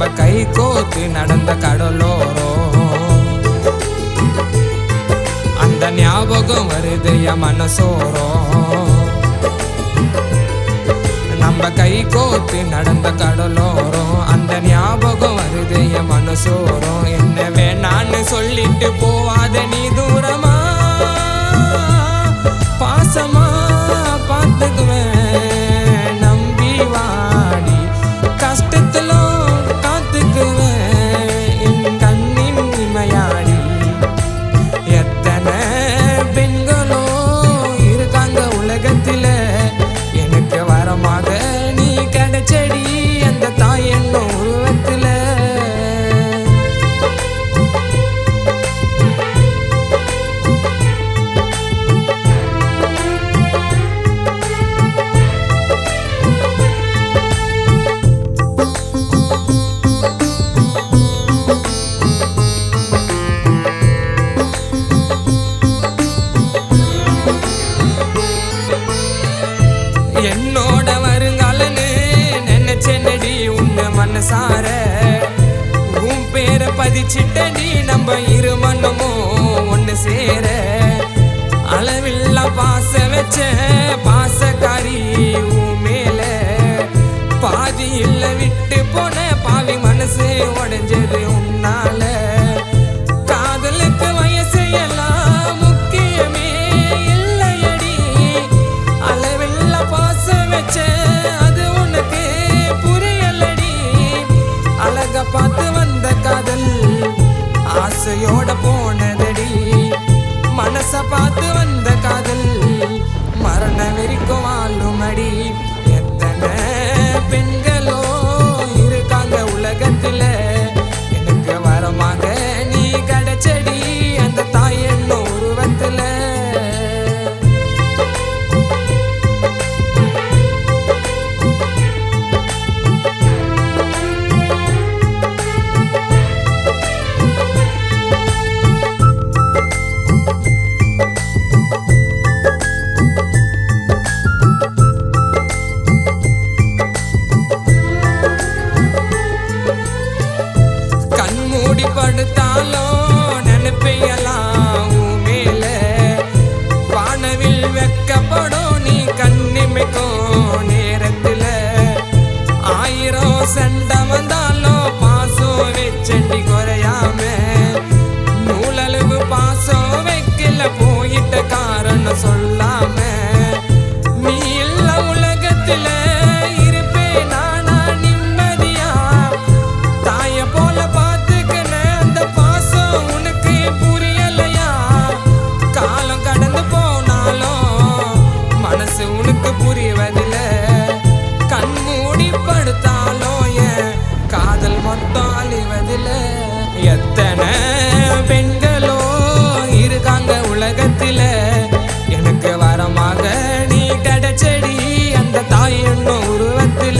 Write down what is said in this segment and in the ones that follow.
நம்ம கை கோத்து நடந்த கடலோரம் அந்த ஞாபகம் வருது என் மனசோரம். நம்ம கை கோத்து நடந்த கடலோரம் அந்த ஞாபகம் வருது என் மனசோரம். என்ன வேணான்னு சொல்லிட்டு போவாத நீ தூரமா, பாசமா பார்த்துக்குவேன் நம்பி வாடி, கஷ்டத்துல காத்துக்குவேன் என் கண்ணின் இமையாடி. எத்தனை பெண்களோ இருக்காங்க உலகத்தில, எனக்கு வரமாக நீ கிடைச்சடி அந்த தாய் என்னும் உருவத்தில. என்னோட வருங்காலன்னு நினைச்சேனடி உன்னை மனசார, உன் பேரை பதிச்சிட்டடி நம்ம இரு மனமும் ஒன்று சேர. அளவில்லா பாச வச்ச பாசக்காரி உன் மேல, பாதி இல்ல விட்டு போன பாவி மனசு உடைஞ்சது உன்னால. காதலுக்கு வயசு எல்லாம் முக்கியமே இல்லையடி, அளவில்ல பாச வச்ச அது உனக்கு புரியலடி. அழக பார்த்து வந்த காதல் ஆசையோட போனதடி, மனச பார்த்து வந்த காதல் மரண வரைக்கும் வாழுமடி. எத்தனை பெண்களோ இருக்காங்க உலகத்துல, எனக்கு வரமாக நீ கிடைச்சடி அந்த தாய் என்னும் உருவத்துல. கண்மூடி படுத்தாலும் நினைப்பையெல்லாம் உன் மேல, வானவில் வெக்கப்படும் நீ கண்ணிமைக்கும் நேரத்துல. ஆயிரம் சண்டை வந்தாலும் பாசம் வச்சண்டி குறையாம, நூலளவு பாசம் வைக்கல போயிட்ட காரணம் சொல்லாம. நீ இல்ல உலகத்துல இருப்பேன் நானா நிம்மதியா, தாய போல பார்த்துக்கின அந்த பாசம் உனக்கு புரியலையா. காலம் கடந்து போனாலும் மனசு உனக்கு புரிவதில்ல, கண்மூடி படுத்தாலும் என் காதல் மட்டும் அழிவதில்ல. எத்தனை பெண்களோ இருக்காங்க உலகத்தில, எனக்கு வரமாக நீ கிடைச்சடி அந்த தாய் என்னும் உருவத்தில.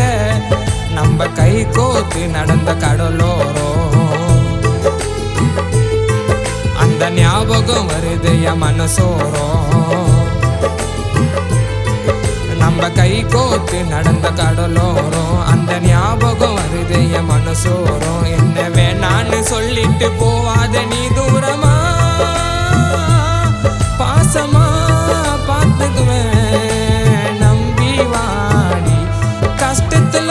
நம்ம கை கோத்து நடந்த கடலோரம் அந்த ஞாபகம் வருது என் மனசோரம். நம்ம கை கோத்து நடந்த கடலோரம் அந்த ஞாபகம் வருது என் மனசோரம். என்ன வேணான்னு சொல்லிட்டு போவாத நீ தூரமா, பாசமா பார்த்துக்குவேன் நம்பி வாடி, கஷ்டத்துல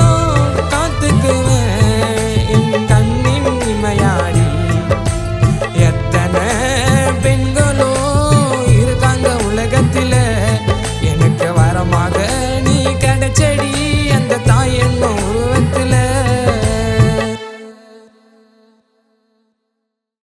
காத்துக்குவேன் என் கண்ணின் இமையாடி. எத்தனை பெண்கள்